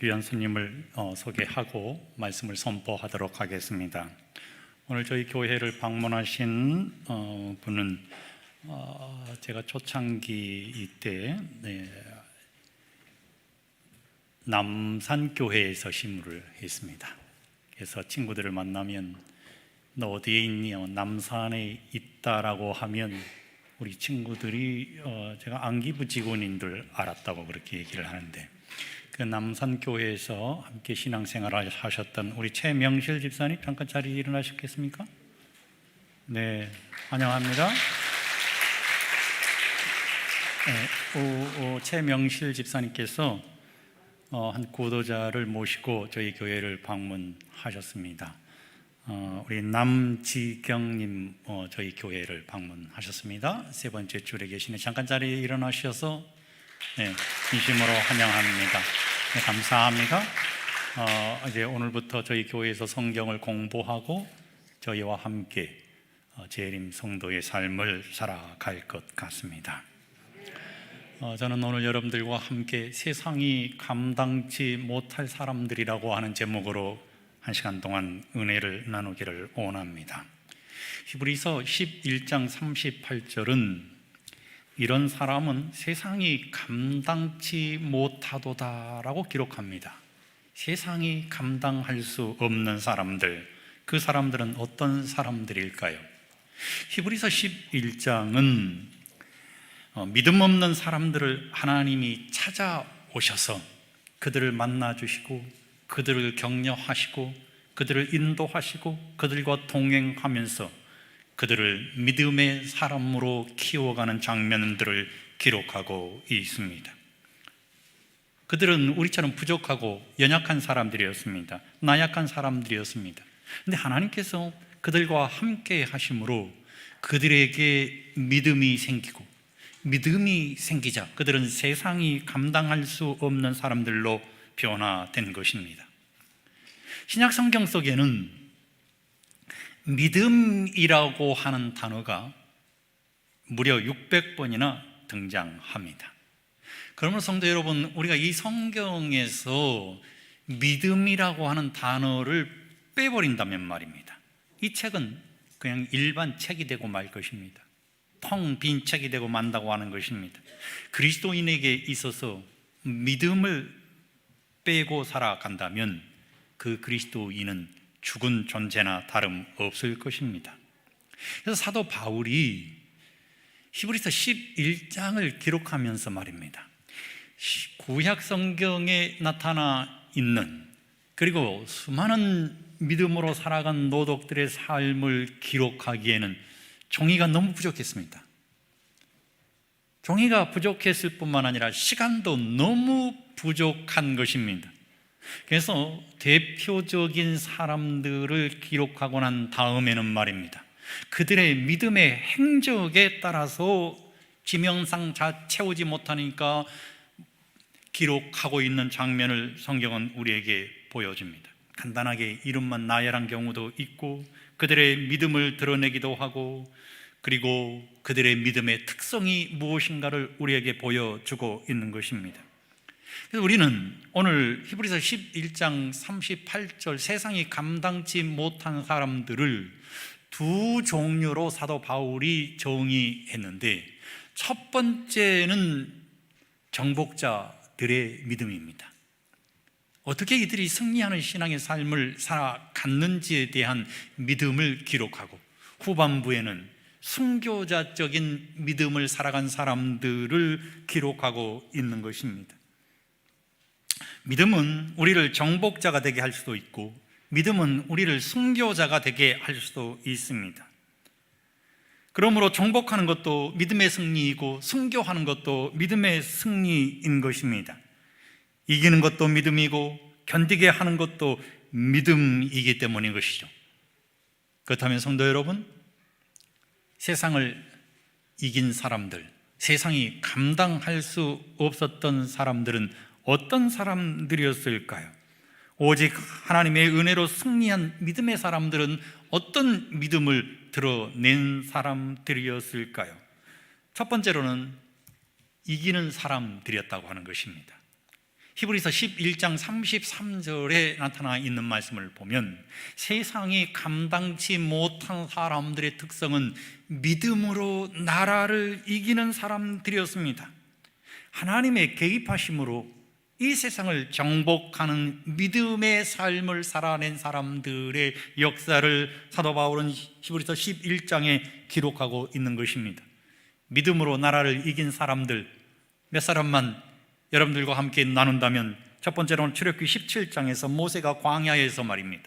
귀한 스님을 소개하고 말씀을 선포하도록 하겠습니다. 오늘 저희 교회를 방문하신 분은 제가 초창기 이때 남산교회에서 심부를 했습니다. 그래서 친구들을 만나면 너 어디에 있니? 남산에 있다라고 하면 우리 친구들이 제가 안기부 직원인 줄 알았다고 그렇게 얘기를 하는데, 그 남산교회에서 함께 신앙생활을 하셨던 우리 최명실 집사님, 잠깐 자리에 일어나셨겠습니까? 네, 환영합니다. 최명실 집사님께서 한 구도자를 모시고 저희 교회를 방문하셨습니다. 우리 남지경님 저희 교회를 방문하셨습니다. 세 번째 줄에 계시네. 잠깐 자리에 일어나셔서 진심으로 환영합니다. 네, 감사합니다. 이제 오늘부터 저희 교회에서 성경을 공부하고 저희와 함께 재림 성도의 삶을 살아갈 것 같습니다. 저는 오늘 여러분들과 함께 세상이 감당치 못할 사람들이라고 하는 제목으로 한 시간 동안 은혜를 나누기를 원합니다. 히브리서 11장 38절은 이런 사람은 세상이 감당치 못하도다라고 기록합니다. 세상이 감당할 수 없는 사람들, 그 사람들은 어떤 사람들일까요? 히브리서 11장은 믿음 없는 사람들을 하나님이 찾아오셔서 그들을 만나주시고 그들을 격려하시고 그들을 인도하시고 그들과 동행하면서 그들을 믿음의 사람으로 키워가는 장면들을 기록하고 있습니다. 그들은 우리처럼 부족하고 연약한 사람들이었습니다. 나약한 사람들이었습니다. 그런데 하나님께서 그들과 함께 하심으로 그들에게 믿음이 생기고, 믿음이 생기자 그들은 세상이 감당할 수 없는 사람들로 변화된 것입니다. 신약 성경 속에는 믿음이라고 하는 단어가 무려 600번이나 등장합니다. 그러므로 성도 여러분, 우리가 이 성경에서 믿음이라고 하는 단어를 빼버린다면 말입니다, 이 책은 그냥 일반 책이 되고 말 것입니다. 텅 빈 책이 되고 만다고 하는 것입니다. 그리스도인에게 있어서 믿음을 빼고 살아간다면 그 그리스도인은 죽은 존재나 다름없을 것입니다. 그래서 사도 바울이 히브리서 11장을 기록하면서 말입니다, 구약 성경에 나타나 있는, 그리고 수많은 믿음으로 살아간 노독들의 삶을 기록하기에는 종이가 너무 부족했습니다. 종이가 부족했을 뿐만 아니라 시간도 너무 부족한 것입니다. 그래서 대표적인 사람들을 기록하고 난 다음에는 말입니다, 그들의 믿음의 행적에 따라서 지명상 채우지 못하니까 기록하고 있는 장면을 성경은 우리에게 보여줍니다. 간단하게 이름만 나열한 경우도 있고, 그들의 믿음을 드러내기도 하고, 그리고 그들의 믿음의 특성이 무엇인가를 우리에게 보여주고 있는 것입니다. 그래서 우리는 오늘 히브리서 11장 38절 세상이 감당치 못한 사람들을 두 종류로 사도 바울이 정의했는데, 첫 번째는 정복자들의 믿음입니다. 어떻게 이들이 승리하는 신앙의 삶을 살아갔는지에 대한 믿음을 기록하고, 후반부에는 순교자적인 믿음을 살아간 사람들을 기록하고 있는 것입니다. 믿음은 우리를 정복자가 되게 할 수도 있고, 믿음은 우리를 순교자가 되게 할 수도 있습니다. 그러므로 정복하는 것도 믿음의 승리이고 순교하는 것도 믿음의 승리인 것입니다. 이기는 것도 믿음이고 견디게 하는 것도 믿음이기 때문인 것이죠. 그렇다면 성도 여러분, 세상을 이긴 사람들, 세상이 감당할 수 없었던 사람들은 어떤 사람들이었을까요? 오직 하나님의 은혜로 승리한 믿음의 사람들은 어떤 믿음을 드러낸 사람들이었을까요? 첫 번째로는 이기는 사람들이었다고 하는 것입니다. 히브리서 11장 33절에 나타나 있는 말씀을 보면 세상이 감당치 못한 사람들의 특성은 믿음으로 나라를 이기는 사람들이었습니다. 하나님의 개입하심으로 이 세상을 정복하는 믿음의 삶을 살아낸 사람들의 역사를 사도 바울은 히브리서 11장에 기록하고 있는 것입니다. 믿음으로 나라를 이긴 사람들 몇 사람만 여러분들과 함께 나눈다면, 첫 번째로는 출애굽기 17장에서 모세가 광야에서 말입니다,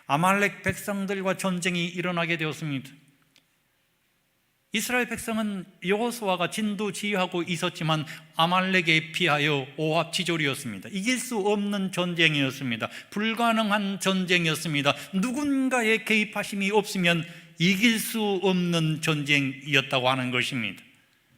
아말렉 백성들과 전쟁이 일어나게 되었습니다. 이스라엘 백성은 여호수아가 진두지휘하고 있었지만 아말렉에 피하여 오합지졸이었습니다. 이길 수 없는 전쟁이었습니다. 불가능한 전쟁이었습니다. 누군가의 개입하심이 없으면 이길 수 없는 전쟁이었다고 하는 것입니다.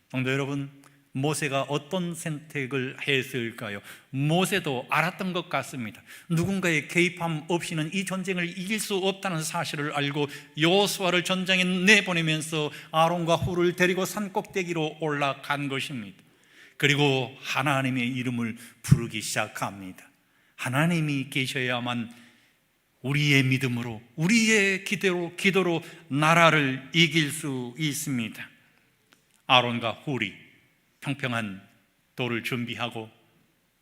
성도 여러분, 모세가 어떤 선택을 했을까요? 모세도 알았던 것 같습니다. 누군가의 개입함 없이는 이 전쟁을 이길 수 없다는 사실을 알고 여호수아를 전장에 내보내면서 아론과 훌을 데리고 산꼭대기로 올라간 것입니다. 그리고 하나님의 이름을 부르기 시작합니다. 하나님이 계셔야만 우리의 믿음으로, 우리의 기도로 나라를 이길 수 있습니다. 아론과 훌이 평평한 돌을 준비하고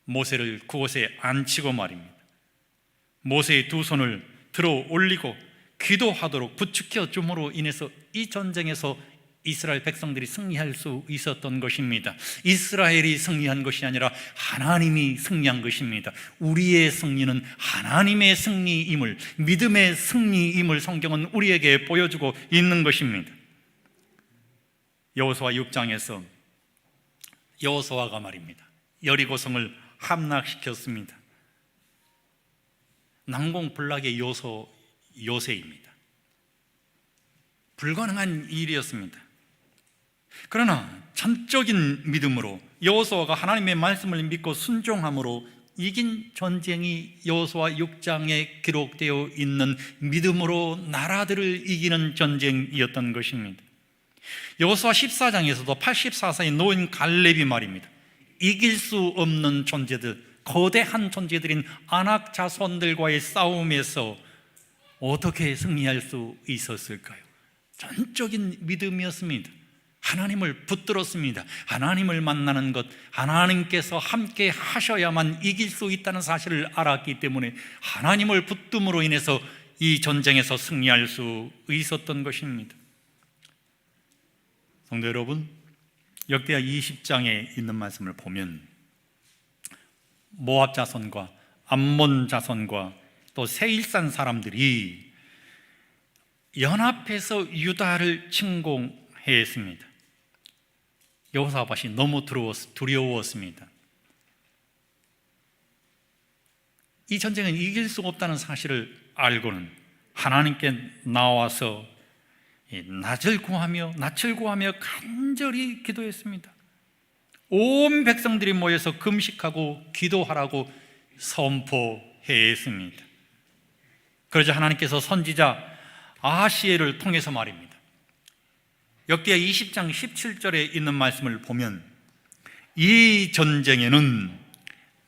모세를 그곳에 앉히고 말입니다, 모세의 두 손을 들어 올리고 기도하도록 부추겨 줌으로 인해서 이 전쟁에서 이스라엘 백성들이 승리할 수 있었던 것입니다. 이스라엘이 승리한 것이 아니라 하나님이 승리한 것입니다. 우리의 승리는 하나님의 승리임을, 믿음의 승리임을 성경은 우리에게 보여주고 있는 것입니다. 여호수아 6장에서 여호수아가 말입니다, 여리고성을 함락시켰습니다. 난공불락의 요새입니다. 불가능한 일이었습니다. 그러나 전적인 믿음으로 여호수아가 하나님의 말씀을 믿고 순종함으로 이긴 전쟁이 여호수아 6장에 기록되어 있는 믿음으로 나라들을 이기는 전쟁이었던 것입니다. 여호수아 14장에서도 84세의 노인 갈렙이 말입니다, 이길 수 없는 존재들, 거대한 존재들인 아낙 자손들과의 싸움에서 어떻게 승리할 수 있었을까요? 전적인 믿음이었습니다. 하나님을 붙들었습니다. 하나님을 만나는 것, 하나님께서 함께 하셔야만 이길 수 있다는 사실을 알았기 때문에 하나님을 붙듦으로 인해서 이 전쟁에서 승리할 수 있었던 것입니다. 성도 여러분, 역대하 20장에 있는 말씀을 보면 모압 자손과 암몬 자손과 또 세일산 사람들이 연합해서 유다를 침공했습니다. 여호사밧이 너무 두려웠습니다. 이 전쟁은 이길 수 없다는 사실을 알고는 하나님께 나와서 낯을 구하며 간절히 기도했습니다. 온 백성들이 모여서 금식하고 기도하라고 선포했습니다. 그러자 하나님께서 선지자 아하시엘을 통해서 말입니다, 역대하 20장 17절에 있는 말씀을 보면 이 전쟁에는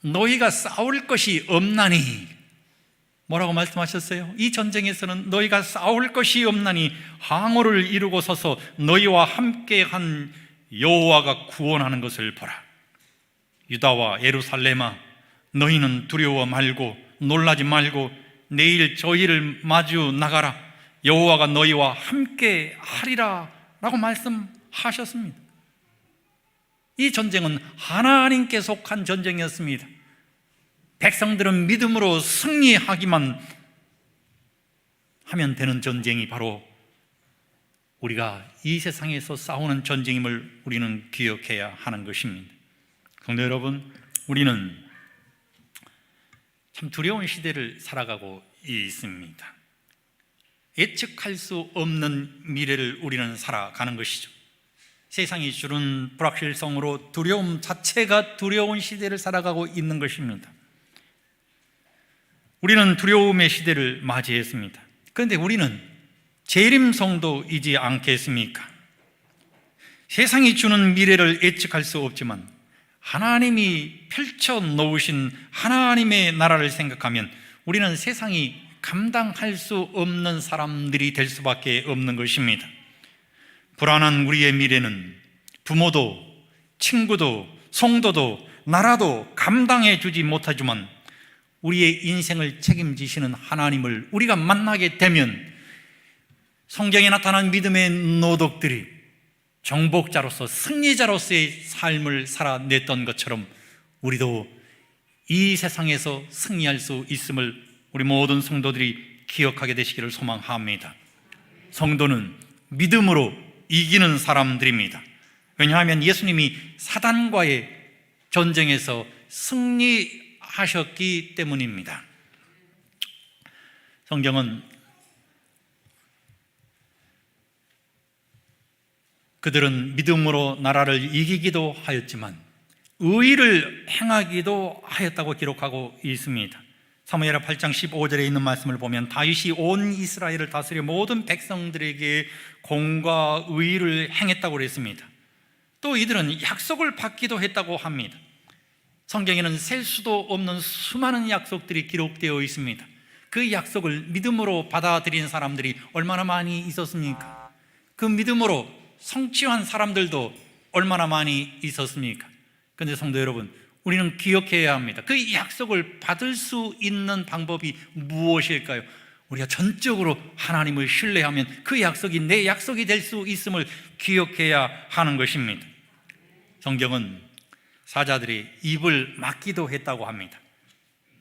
너희가 싸울 것이 없나니, 뭐라고 말씀하셨어요? 이 전쟁에서는 너희가 싸울 것이 없나니 항오를 이루고 서서 너희와 함께한 여호와가 구원하는 것을 보라. 유다와 예루살렘아, 너희는 두려워 말고 놀라지 말고 내일 저희를 마주 나가라. 여호와가 너희와 함께 하리라 라고 말씀하셨습니다. 이 전쟁은 하나님께 속한 전쟁이었습니다. 백성들은 믿음으로 승리하기만 하면 되는 전쟁이 바로 우리가 이 세상에서 싸우는 전쟁임을 우리는 기억해야 하는 것입니다. 성도 여러분, 우리는 참 두려운 시대를 살아가고 있습니다. 예측할 수 없는 미래를 우리는 살아가는 것이죠. 세상이 주는 불확실성으로 두려움 자체가 두려운 시대를 살아가고 있는 것입니다. 우리는 두려움의 시대를 맞이했습니다. 그런데 우리는 재림성도이지 않겠습니까? 세상이 주는 미래를 예측할 수 없지만 하나님이 펼쳐 놓으신 하나님의 나라를 생각하면 우리는 세상이 감당할 수 없는 사람들이 될 수밖에 없는 것입니다. 불안한 우리의 미래는 부모도, 친구도, 성도도, 나라도 감당해 주지 못하지만 우리의 인생을 책임지시는 하나님을 우리가 만나게 되면 성경에 나타난 믿음의 노덕들이 정복자로서 승리자로서의 삶을 살아냈던 것처럼 우리도 이 세상에서 승리할 수 있음을 우리 모든 성도들이 기억하게 되시기를 소망합니다. 성도는 믿음으로 이기는 사람들입니다. 왜냐하면 예수님이 사단과의 전쟁에서 승리하셨기 때문입니다. 성경은 그들은 믿음으로 나라를 이기기도 하였지만 의의를 행하기도 하였다고 기록하고 있습니다. 사무엘하 8장 15절에 있는 말씀을 보면 다윗이 온 이스라엘을 다스려 모든 백성들에게 공과 의의를 행했다고 그랬습니다. 또 이들은 약속을 받기도 했다고 합니다. 성경에는 셀 수도 없는 수많은 약속들이 기록되어 있습니다. 그 약속을 믿음으로 받아들인 사람들이 얼마나 많이 있었습니까? 그 믿음으로 성취한 사람들도 얼마나 많이 있었습니까? 그런데 성도 여러분, 우리는 기억해야 합니다. 그 약속을 받을 수 있는 방법이 무엇일까요? 우리가 전적으로 하나님을 신뢰하면 그 약속이 내 약속이 될 수 있음을 기억해야 하는 것입니다. 성경은 사자들이 입을 막기도 했다고 합니다.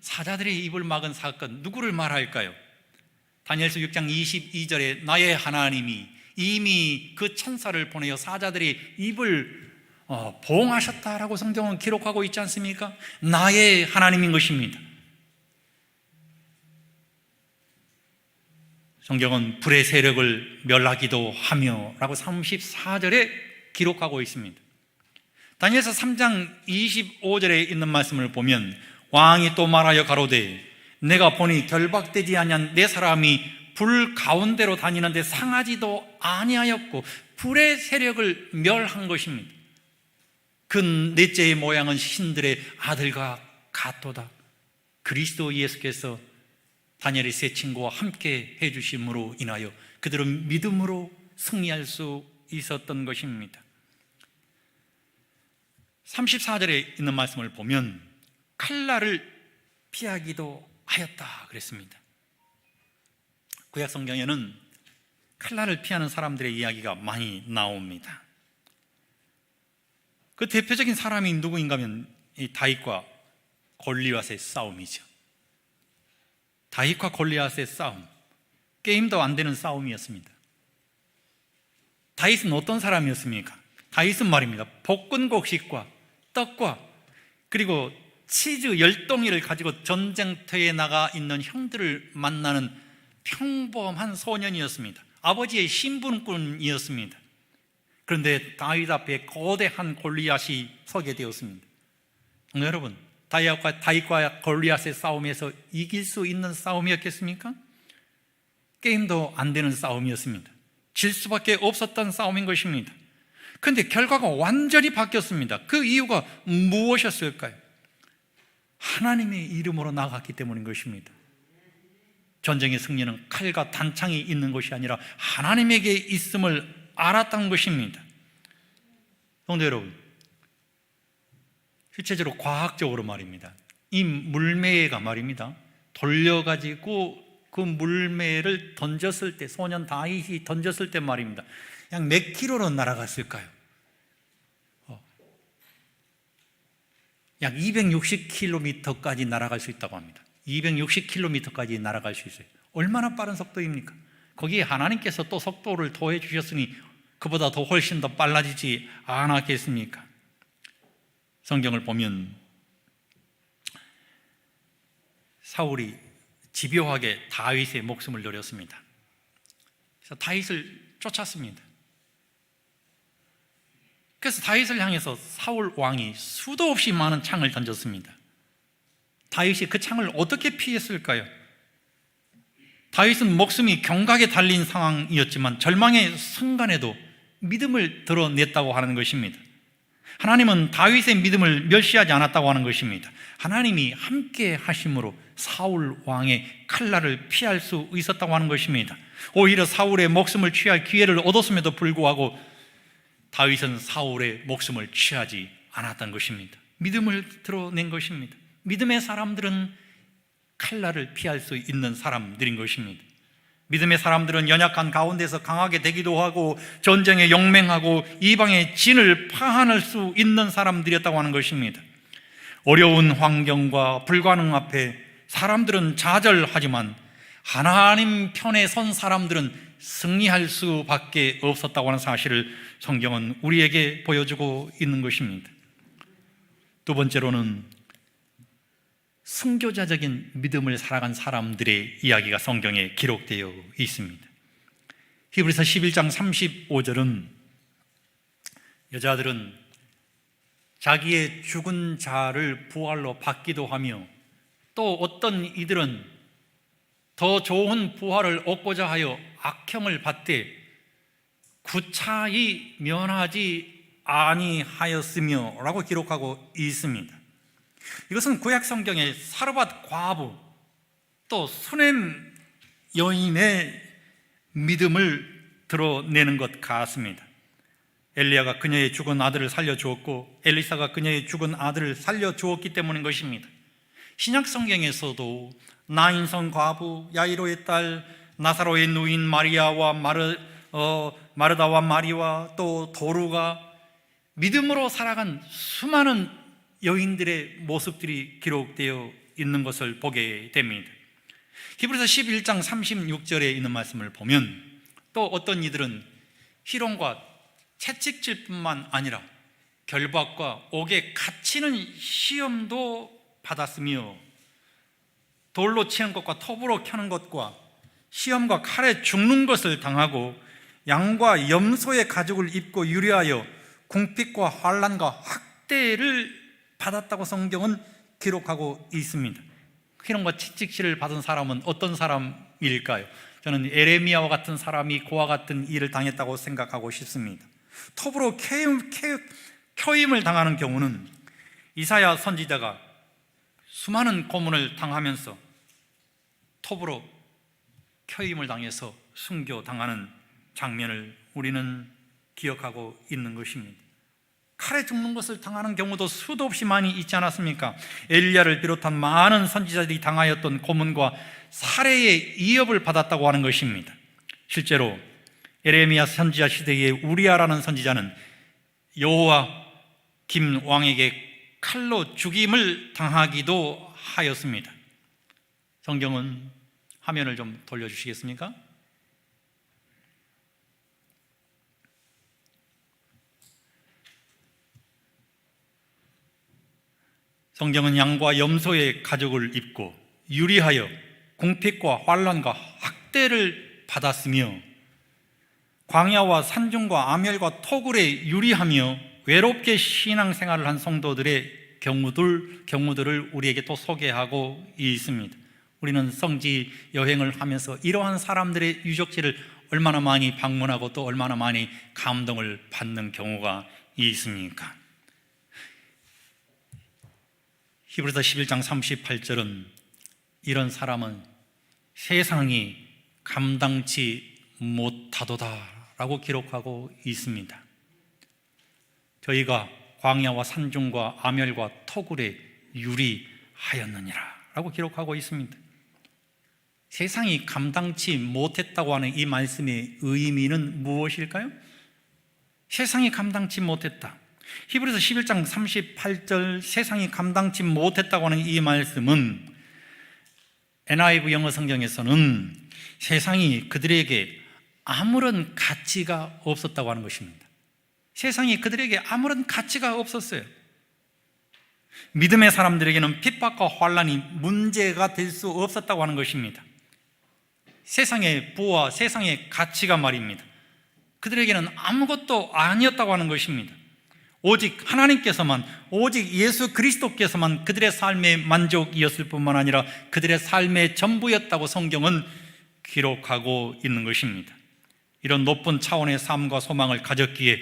사자들이 입을 막은 사건, 누구를 말할까요? 다니엘서 6장 22절에 나의 하나님이 이미 그 천사를 보내어 사자들의 입을 보응하셨다라고 성경은 기록하고 있지 않습니까? 나의 하나님인 것입니다. 성경은 불의 세력을 멸하기도 하며 라고 34절에 기록하고 있습니다. 다니엘서 3장 25절에 있는 말씀을 보면 왕이 또 말하여 가로되 내가 보니 결박되지 아니한 내 사람이 불 가운데로 다니는데 상하지도 아니하였고 불의 세력을 멸한 것입니다. 그 넷째의 모양은 신들의 아들과 같도다. 그리스도 예수께서 다니엘의 세 친구와 함께 해주심으로 인하여 그들은 믿음으로 승리할 수 있었던 것입니다. 34절에 있는 말씀을 보면 칼날을 피하기도 하였다 그랬습니다. 구약 성경에는 칼날을 피하는 사람들의 이야기가 많이 나옵니다. 그 대표적인 사람이 누구인가 하면 이 다윗과 골리앗의 싸움이죠. 다윗과 골리앗의 싸움, 게임도 안 되는 싸움이었습니다. 다윗은 어떤 사람이었습니까? 다윗은 말입니다, 볶은 곡식과 떡과 그리고 치즈 10덩이를 가지고 전쟁터에 나가 있는 형들을 만나는 평범한 소년이었습니다. 아버지의 신분꾼이었습니다. 그런데 다윗 앞에 거대한 골리앗이 서게 되었습니다. 여러분, 다윗과 골리앗의 싸움에서 이길 수 있는 싸움이었겠습니까? 게임도 안 되는 싸움이었습니다. 질 수밖에 없었던 싸움인 것입니다. 그런데 결과가 완전히 바뀌었습니다. 그 이유가 무엇이었을까요? 하나님의 이름으로 나갔기 때문인 것입니다. 전쟁의 승리는 칼과 단창이 있는 것이 아니라 하나님에게 있음을 알았던 것입니다. 성도 여러분, 실제적으로 과학적으로 말입니다, 이 물매가 말입니다, 돌려가지고 그 물매를 던졌을 때, 소년 다윗이 던졌을 때 말입니다, 약 몇 킬로로 날아갔을까요? 약 260km까지 날아갈 수 있다고 합니다. 260km까지 날아갈 수 있어요. 얼마나 빠른 속도입니까? 거기에 하나님께서 또 속도를 더해 주셨으니 그보다 더 훨씬 더 빨라지지 않았겠습니까? 성경을 보면 사울이 집요하게 다윗의 목숨을 노렸습니다. 그래서 다윗을 쫓았습니다. 그래서 다윗을 향해서 사울 왕이 수도 없이 많은 창을 던졌습니다. 다윗이 그 창을 어떻게 피했을까요? 다윗은 목숨이 경각에 달린 상황이었지만 절망의 순간에도 믿음을 드러냈다고 하는 것입니다. 하나님은 다윗의 믿음을 멸시하지 않았다고 하는 것입니다. 하나님이 함께 하심으로 사울 왕의 칼날을 피할 수 있었다고 하는 것입니다. 오히려 사울의 목숨을 취할 기회를 얻었음에도 불구하고 다윗은 사울의 목숨을 취하지 않았던 것입니다. 믿음을 드러낸 것입니다. 믿음의 사람들은 칼날을 피할 수 있는 사람들인 것입니다. 믿음의 사람들은 연약한 가운데서 강하게 되기도 하고 전쟁에 용맹하고 이방의 진을 파할 수 있는 사람들이었다고 하는 것입니다. 어려운 환경과 불가능 앞에 사람들은 좌절하지만 하나님 편에 선 사람들은 승리할 수밖에 없었다고 하는 사실을 성경은 우리에게 보여주고 있는 것입니다. 두 번째로는 순교자적인 믿음을 살아간 사람들의 이야기가 성경에 기록되어 있습니다. 히브리서 11장 35절은 여자들은 자기의 죽은 자를 부활로 받기도 하며 또 어떤 이들은 더 좋은 부활을 얻고자 하여 악형을 받되 구차히 면하지 아니하였으며 라고 기록하고 있습니다. 이것은 구약 성경의 사르밧 과부 또 수넴 여인의 믿음을 드러내는 것 같습니다. 엘리야가 그녀의 죽은 아들을 살려주었고 엘리사가 그녀의 죽은 아들을 살려주었기 때문인 것입니다. 신약 성경에서도 나인성 과부, 야이로의 딸, 나사로의 누인 마리아와 마르다와 마리와 또 도루가 믿음으로 살아간 수많은 여인들의 모습들이 기록되어 있는 것을 보게 됩니다. 히브리서 11장 36절에 있는 말씀을 보면 또 어떤 이들은 희롱과 채찍질뿐만 아니라 결박과 옥에 갇히는 시험도 받았으며 돌로 치는 것과 톱으로 켜는 것과 시험과 칼에 죽는 것을 당하고 양과 염소의 가죽을 입고 유리하여 궁핍과 환난과 학대를 받았다고 성경은 기록하고 있습니다. 희롱과 채찍질을 받은 사람은 어떤 사람일까요? 저는 에레미야와 같은 사람이 그와 같은 일을 당했다고 생각하고 싶습니다. 톱으로 켜임을 당하는 경우는 이사야 선지자가 수많은 고문을 당하면서 톱으로 켜임을 당해서 순교당하는 장면을 우리는 기억하고 있는 것입니다. 칼에 죽는 것을 당하는 경우도 수도 없이 많이 있지 않았습니까? 엘리야를 비롯한 많은 선지자들이 당하였던 고문과 살해의 위협을 받았다고 하는 것입니다. 실제로 에레미야 선지자 시대의 우리아라는 선지자는 여호와 김 왕에게 칼로 죽임을 당하기도 하였습니다. 성경은 화면을 좀 돌려주시겠습니까? 성경은 양과 염소의 가죽을 입고 유리하여 궁핍과 환난과 학대를 받았으며 광야와 산중과 아멸과 토굴에 유리하며 외롭게 신앙생활을 한 성도들의 경우들을 우리에게 또 소개하고 있습니다. 우리는 성지 여행을 하면서 이러한 사람들의 유적지를 얼마나 많이 방문하고 또 얼마나 많이 감동을 받는 경우가 있습니까? 히브리서 11장 38절은 이런 사람은 세상이 감당치 못하도다 라고 기록하고 있습니다. 저희가 광야와 산중과 아멸과 토굴에 유리하였느니라 라고 기록하고 있습니다. 세상이 감당치 못했다고 하는 이 말씀의 의미는 무엇일까요? 세상이 감당치 못했다. 히브리서 11장 38절 세상이 감당치 못했다고 하는 이 말씀은 NIV 영어 성경에서는 세상이 그들에게 아무런 가치가 없었다고 하는 것입니다. 세상이 그들에게 아무런 가치가 없었어요. 믿음의 사람들에게는 핍박과 환난이 문제가 될 수 없었다고 하는 것입니다. 세상의 부와 세상의 가치가 말입니다. 그들에게는 아무것도 아니었다고 하는 것입니다. 오직 하나님께서만, 오직 예수 그리스도께서만 그들의 삶의 만족이었을 뿐만 아니라 그들의 삶의 전부였다고 성경은 기록하고 있는 것입니다. 이런 높은 차원의 삶과 소망을 가졌기에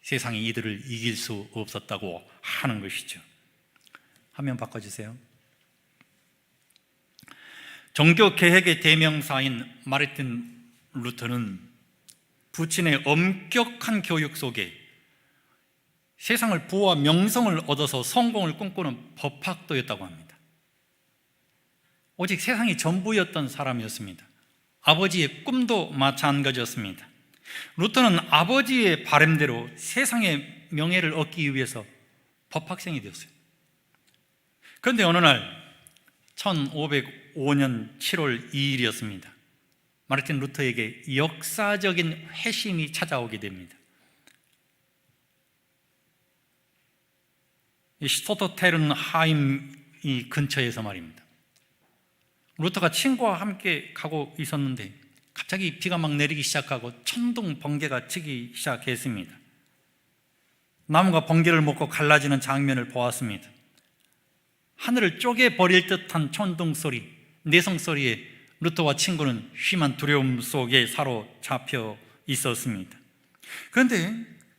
세상이 이들을 이길 수 없었다고 하는 것이죠. 화면 바꿔주세요. 종교개혁의 대명사인 마르틴 루터는 부친의 엄격한 교육 속에 세상을 부와 명성을 얻어서 성공을 꿈꾸는 법학도였다고 합니다. 오직 세상이 전부였던 사람이었습니다. 아버지의 꿈도 마찬가지였습니다. 루터는 아버지의 바람대로 세상의 명예를 얻기 위해서 법학생이 되었어요. 그런데 어느 날 1505년 7월 2일이었습니다. 마르틴 루터에게 역사적인 회심이 찾아오게 됩니다. 슈토테른하임 이 근처에서 말입니다. 루터가 친구와 함께 가고 있었는데 갑자기 비가 막 내리기 시작하고 천둥 번개가 치기 시작했습니다. 나무가 번개를 먹고 갈라지는 장면을 보았습니다. 하늘을 쪼개버릴 듯한 천둥 소리, 내성 소리에 루터와 친구는 심한 두려움 속에 사로잡혀 있었습니다. 그런데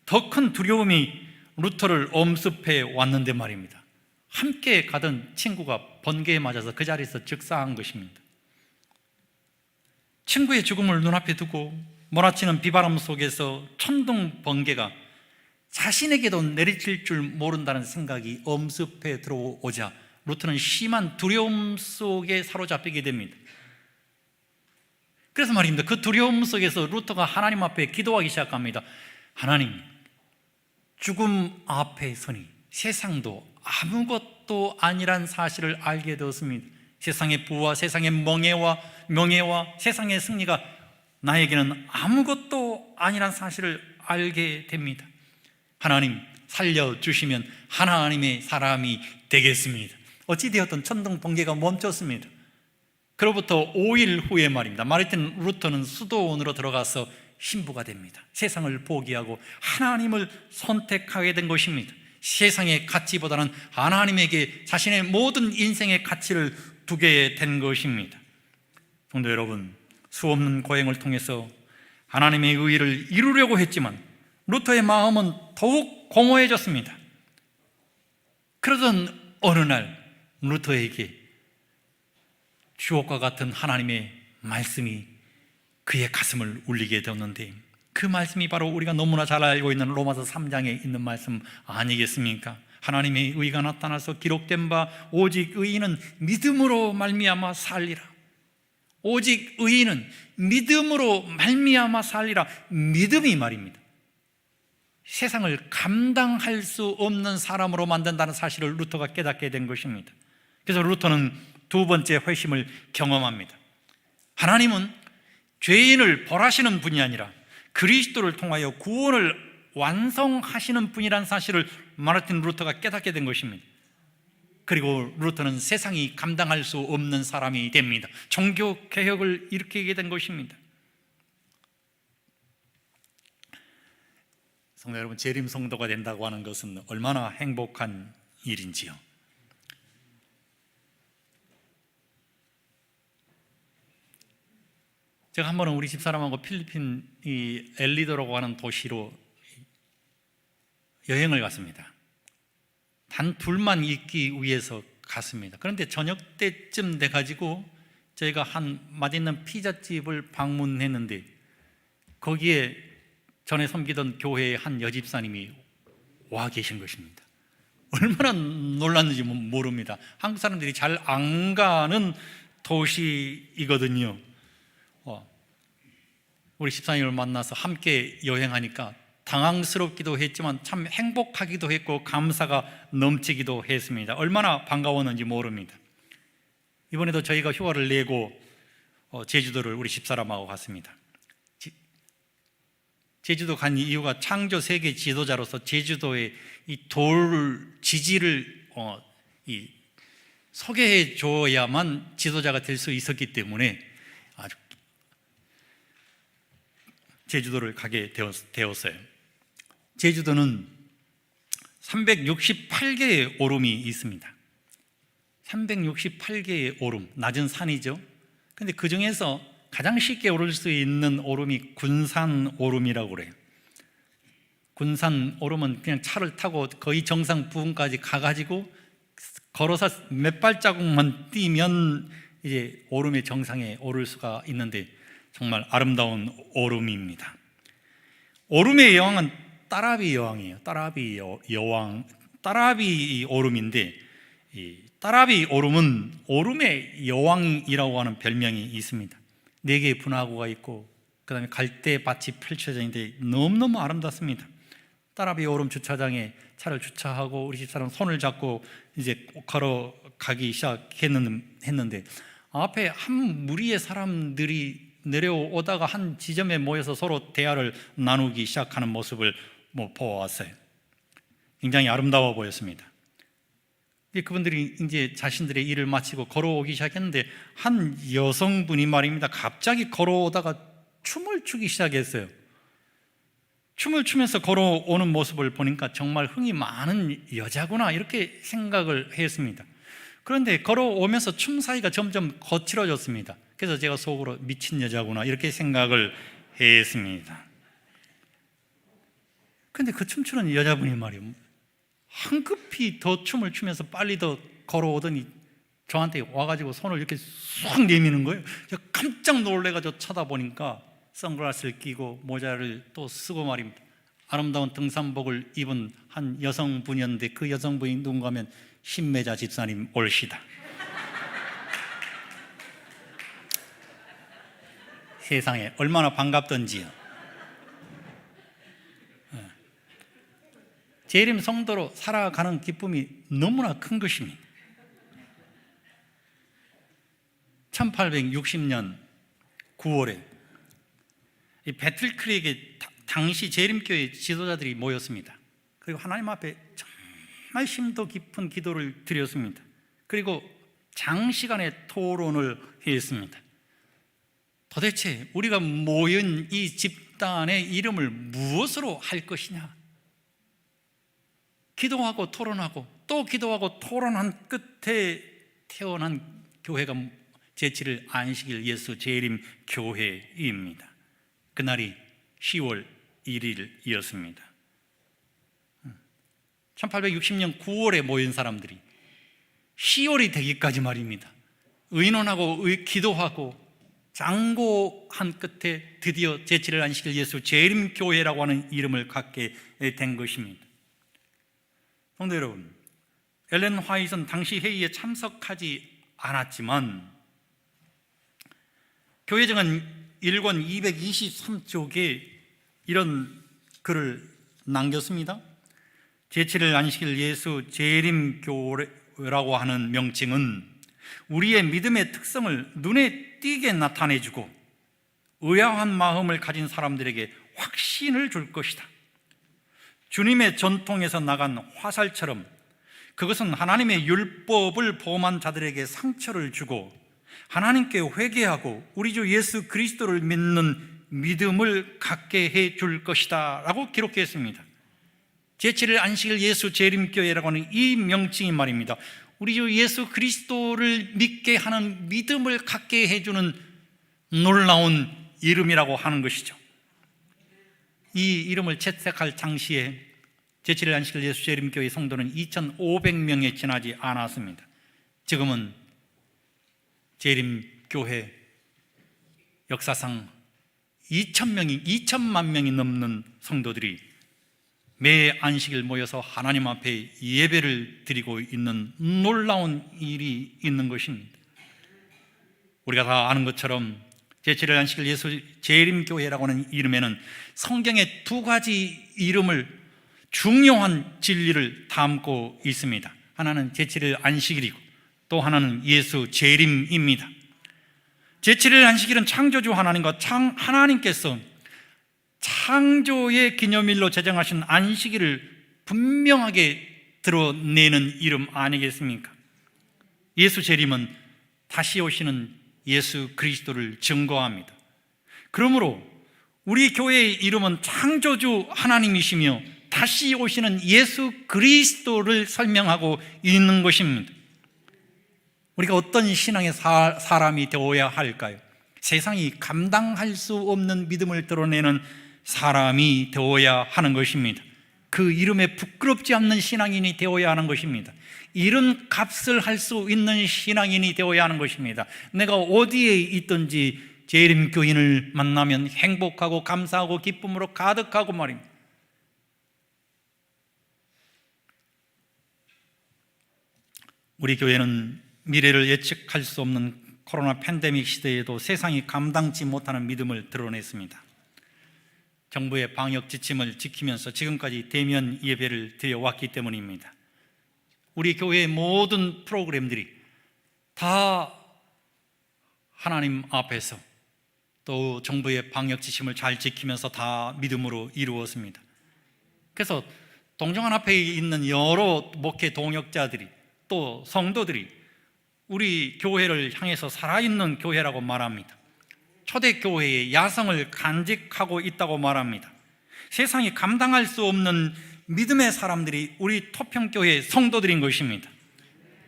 더 큰 두려움이 루터를 엄습해 왔는데 말입니다. 함께 가던 친구가 번개에 맞아서 그 자리에서 즉사한 것입니다. 친구의 죽음을 눈앞에 두고 몰아치는 비바람 속에서 천둥 번개가 자신에게도 내리칠 줄 모른다는 생각이 엄습해 들어오자 루터는 심한 두려움 속에 사로잡히게 됩니다. 그래서 말입니다. 그 두려움 속에서 루터가 하나님 앞에 기도하기 시작합니다. 하나님, 죽음 앞에 서니 세상도 아무것도 아니란 사실을 알게 되었습니다. 세상의 부와 세상의 명예와 세상의 승리가 나에게는 아무것도 아니란 사실을 알게 됩니다. 하나님, 살려주시면 하나님의 사람이 되겠습니다. 어찌되었든 천둥 번개가 멈췄습니다. 그로부터 5일 후에 말입니다. 마르틴 루터는 수도원으로 들어가서 신부가 됩니다. 세상을 포기하고 하나님을 선택하게 된 것입니다. 세상의 가치보다는 하나님에게 자신의 모든 인생의 가치를 두게 된 것입니다. 성도 여러분, 수없는 고행을 통해서 하나님의 의의를 이루려고 했지만 루터의 마음은 더욱 공허해졌습니다. 그러던 어느 날 루터에게 주옥과 같은 하나님의 말씀이 그의 가슴을 울리게 되었는데, 그 말씀이 바로 우리가 너무나 잘 알고 있는 로마서 3장에 있는 말씀 아니겠습니까? 하나님의 의가 나타나서 기록된 바 오직 의인은 믿음으로 말미암아 살리라. 오직 의인은 믿음으로 말미암아 살리라. 믿음이 말입니다, 세상을 감당할 수 없는 사람으로 만든다는 사실을 루터가 깨닫게 된 것입니다. 그래서 루터는 두 번째 회심을 경험합니다. 하나님은 죄인을 벌하시는 분이 아니라 그리스도를 통하여 구원을 완성하시는 분이라는 사실을 마르틴 루터가 깨닫게 된 것입니다. 그리고 루터는 세상이 감당할 수 없는 사람이 됩니다. 종교 개혁을 일으키게 된 것입니다. 성도 여러분, 재림 성도가 된다고 하는 것은 얼마나 행복한 일인지요. 제가 한 번은 우리 집사람하고 필리핀 이 엘리도라고 하는 도시로 여행을 갔습니다. 단 둘만 있기 위해서 갔습니다. 그런데 저녁 때쯤 돼가지고 저희가 한 맛있는 피자집을 방문했는데 거기에 전에 섬기던 교회의 한 여집사님이 와 계신 것입니다. 얼마나 놀랐는지 모릅니다. 한국 사람들이 잘 안 가는 도시이거든요. 우리 집사님을 만나서 함께 여행하니까 당황스럽기도 했지만 참 행복하기도 했고 감사가 넘치기도 했습니다. 얼마나 반가웠는지 모릅니다. 이번에도 저희가 휴가를 내고 제주도를 우리 집사람하고 갔습니다. 제주도 간 이유가 창조 세계 지도자로서 제주도의 이 돌 지지를 소개해 줘야만 지도자가 될 수 있었기 때문에 아주 제주도를 가게 되었어요. 제주도는 368개의 오름이 있습니다. 368개의 오름, 낮은 산이죠. 근데 그 중에서 가장 쉽게 오를 수 있는 오름이 군산 오름이라고 그래요. 군산 오르면 그냥 차를 타고 거의 정상 부근까지 가가지고 걸어서 몇 발자국만 뛰면 이제 오름의 정상에 오를 수가 있는데 정말 아름다운 오름입니다. 오름의 여왕은 따라비 여왕이에요. 따라비 여왕, 따라비 오름인데, 이 따라비 오름은 오름의 여왕이라고 하는 별명이 있습니다. 4개의 분화구가 있고 그 다음에 갈대밭이 펼쳐져 있는데 너무너무 아름답습니다. 따라비 오름 주차장에 차를 주차하고 우리 집사람 손을 잡고 이제 걸어가기 시작했는데 앞에 한 무리의 사람들이 내려오다가 한 지점에 모여서 서로 대화를 나누기 시작하는 모습을 보았어요. 굉장히 아름다워 보였습니다. 그분들이 이제 자신들의 일을 마치고 걸어오기 시작했는데 한 여성분이 말입니다, 갑자기 걸어오다가 춤을 추기 시작했어요. 춤을 추면서 걸어오는 모습을 보니까 정말 흥이 많은 여자구나 이렇게 생각을 했습니다. 그런데 걸어오면서 춤 사이가 점점 거칠어졌습니다. 그래서 제가 속으로 미친 여자구나 이렇게 생각을 했습니다. 그런데 그 춤추는 여자분이 말이에요, 황급히 더 춤을 추면서 빨리 더 걸어오더니 저한테 와가지고 손을 이렇게 쏙 내미는 거예요. 제가 깜짝 놀래가지고 쳐다보니까 선글라스를 끼고 모자를 또 쓰고 말입니다, 아름다운 등산복을 입은 한 여성분이었는데 그 여성분이 누군가 하면 신매자 집사님 올시다. 세상에 얼마나 반갑던지요. 재림 성도로 살아가는 기쁨이 너무나 큰 것입니다. 1860년 9월에 이 배틀크릭에 당시 재림교회 지도자들이 모였습니다. 그리고 하나님 앞에 정말 심도 깊은 기도를 드렸습니다. 그리고 장시간의 토론을 했습니다. 도대체 우리가 모인 이 집단의 이름을 무엇으로 할 것이냐? 기도하고 토론하고 또 기도하고 토론한 끝에 태어난 교회가 제7일 안식일 예수 재림 교회입니다. 그날이 10월 1일이었습니다. 1860년 9월에 모인 사람들이 10월이 되기까지 말입니다, 의논하고 기도하고 장고한 끝에 드디어 제7일 안식일 예수 재림 교회라고 하는 이름을 갖게 된 것입니다. 성도 여러분, 엘렌 화이트는 당시 회의에 참석하지 않았지만 교회정은 1권 223쪽에 이런 글을 남겼습니다. 제7일 안식일 예수 재림교회라고 하는 명칭은 우리의 믿음의 특성을 눈에 띄게 나타내주고 의아한 마음을 가진 사람들에게 확신을 줄 것이다. 주님의 전통에서 나간 화살처럼 그것은 하나님의 율법을 범한 자들에게 상처를 주고 하나님께 회개하고 우리 주 예수 그리스도를 믿는 믿음을 갖게 해줄 것이다 라고 기록했습니다. 제7일 안식일 예수 재림교회라고 하는 이 명칭이 말입니다, 우리 주 예수 그리스도를 믿게 하는 믿음을 갖게 해주는 놀라운 이름이라고 하는 것이죠. 이 이름을 채택할 당시에 제7일 안식일 예수 재림교회 성도는 2,500명에 지나지 않았습니다. 지금은 재림교회 역사상 2천만 명이 넘는 성도들이 매 안식일 모여서 하나님 앞에 예배를 드리고 있는 놀라운 일이 있는 것입니다. 우리가 다 아는 것처럼 제7일 안식일 예수 재림교회라고 하는 이름에는 성경의 2가지 이름을 중요한 진리를 담고 있습니다. 하나는 제7일 안식일이고 또 하나는 예수 재림입니다. 제7일 안식일은 창조주 하나님과 하나님께서 창조의 기념일로 제정하신 안식일을 분명하게 드러내는 이름 아니겠습니까? 예수 재림은 다시 오시는 예수 그리스도를 증거합니다. 그러므로 우리 교회의 이름은 창조주 하나님이시며 다시 오시는 예수 그리스도를 설명하고 있는 것입니다. 우리가 어떤 신앙의 사람이 되어야 할까요? 세상이 감당할 수 없는 믿음을 드러내는 사람이 되어야 하는 것입니다. 그 이름에 부끄럽지 않는 신앙인이 되어야 하는 것입니다. 이런 값을 할 수 있는 신앙인이 되어야 하는 것입니다. 내가 어디에 있든지 재림교인을 만나면 행복하고 감사하고 기쁨으로 가득하고 말입니다. 우리 교회는 미래를 예측할 수 없는 코로나 팬데믹 시대에도 세상이 감당치 못하는 믿음을 드러냈습니다. 정부의 방역 지침을 지키면서 지금까지 대면 예배를 드려왔기 때문입니다. 우리 교회의 모든 프로그램들이 다 하나님 앞에서 또 정부의 방역 지침을 잘 지키면서 다 믿음으로 이루었습니다. 그래서 동정한 앞에 있는 여러 목회 동역자들이 또 성도들이 우리 교회를 향해서 살아있는 교회라고 말합니다. 초대교회의 야성을 간직하고 있다고 말합니다. 세상이 감당할 수 없는 믿음의 사람들이 우리 토평교회 성도들인 것입니다.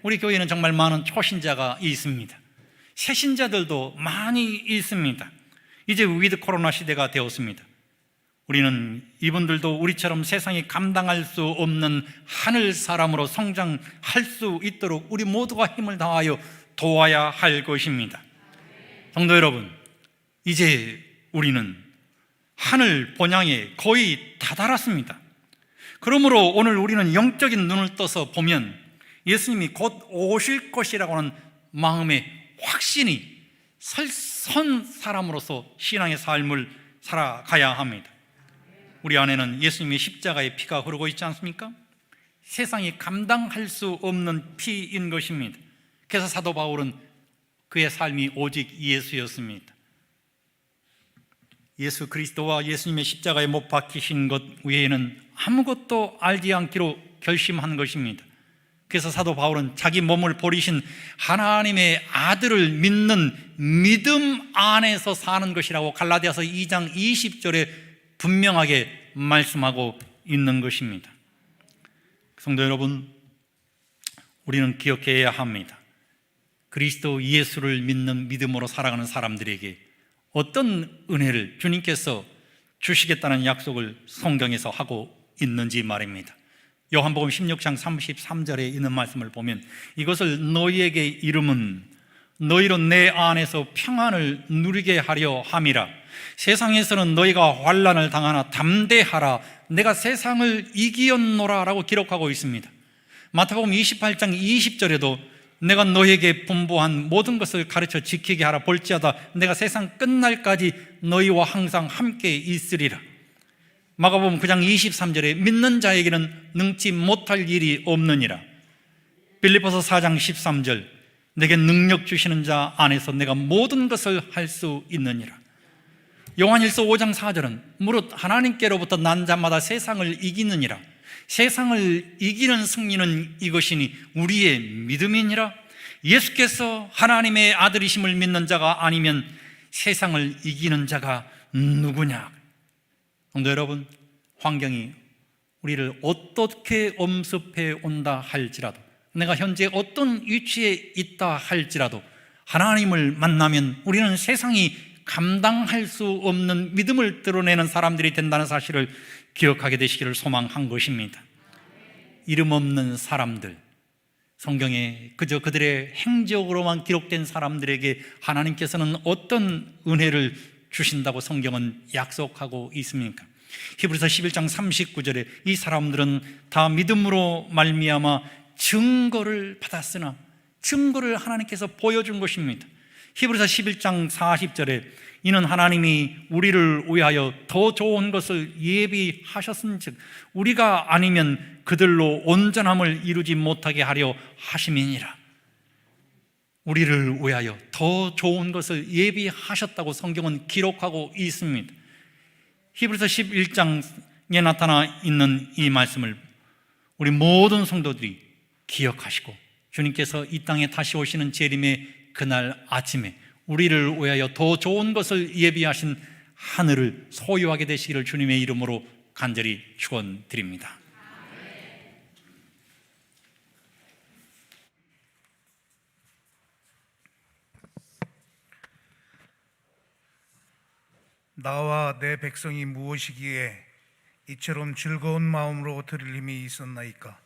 우리 교회는 정말 많은 초신자가 있습니다. 새신자들도 많이 있습니다. 이제 위드 코로나 시대가 되었습니다. 우리는 이분들도 우리처럼 세상이 감당할 수 없는 하늘 사람으로 성장할 수 있도록 우리 모두가 힘을 다하여 도와야 할 것입니다. 성도 여러분, 이제 우리는 하늘 본향에 거의 다다랐습니다. 그러므로 오늘 우리는 영적인 눈을 떠서 보면 예수님이 곧 오실 것이라고 하는 마음의 확신이 선 사람으로서 신앙의 삶을 살아가야 합니다. 우리 안에는 예수님의 십자가의 피가 흐르고 있지 않습니까? 세상이 감당할 수 없는 피인 것입니다. 그래서 사도 바울은 그의 삶이 오직 예수였습니다. 예수 그리스도와 예수님의 십자가에 못 박히신 것 외에는 아무것도 알지 않기로 결심한 것입니다. 그래서 사도 바울은 자기 몸을 버리신 하나님의 아들을 믿는 믿음 안에서 사는 것이라고 갈라디아서 2장 20절에 분명하게 말씀하고 있는 것입니다. 성도 여러분, 우리는 기억해야 합니다. 그리스도 예수를 믿는 믿음으로 살아가는 사람들에게 어떤 은혜를 주님께서 주시겠다는 약속을 성경에서 하고 있는지 말입니다. 요한복음 16장 33절에 있는 말씀을 보면 이것을 너희에게 이름은 너희로 내 안에서 평안을 누리게 하려 함이라. 세상에서는 너희가 환난을 당하나 담대하라. 내가 세상을 이기었노라 라고 기록하고 있습니다. 마태복음 28장 20절에도 내가 너희에게 분부한 모든 것을 가르쳐 지키게 하라. 볼지어다 내가 세상 끝날까지 너희와 항상 함께 있으리라. 마가복음 9장 23절에 믿는 자에게는 능치 못할 일이 없느니라. 빌립보서 4장 13절 내게 능력 주시는 자 안에서 내가 모든 것을 할 수 있느니라. 요한일서 5장 4절은 무릇 하나님께로부터 난 자마다 세상을 이기느니라. 세상을 이기는 승리는 이것이니 우리의 믿음이니라. 예수께서 하나님의 아들이심을 믿는 자가 아니면 세상을 이기는 자가 누구냐. 성도 여러분, 환경이 우리를 어떻게 엄습해 온다 할지라도, 내가 현재 어떤 위치에 있다 할지라도 하나님을 만나면 우리는 세상이 감당할 수 없는 믿음을 드러내는 사람들이 된다는 사실을 기억하게 되시기를 소망한 것입니다. 이름 없는 사람들, 성경에 그저 그들의 행적으로만 기록된 사람들에게 하나님께서는 어떤 은혜를 주신다고 성경은 약속하고 있습니까? 히브리서 11장 39절에 이 사람들은 다 믿음으로 말미암아 증거를 받았으나, 증거를 하나님께서 보여준 것입니다. 히브리서 11장 40절에 이는 하나님이 우리를 위하여 더 좋은 것을 예비하셨은즉 우리가 아니면 그들로 온전함을 이루지 못하게 하려 하심이니라. 우리를 위하여 더 좋은 것을 예비하셨다고 성경은 기록하고 있습니다. 히브리서 11장에 나타나 있는 이 말씀을 우리 모든 성도들이 기억하시고 주님께서 이 땅에 다시 오시는 재림의 그날 아침에 우리를 위하여 더 좋은 것을 예비하신 하늘을 소유하게 되시기를 주님의 이름으로 간절히 축원드립니다. 나와 내 백성이 무엇이기에 이처럼 즐거운 마음으로 드릴 힘이 있었나이까?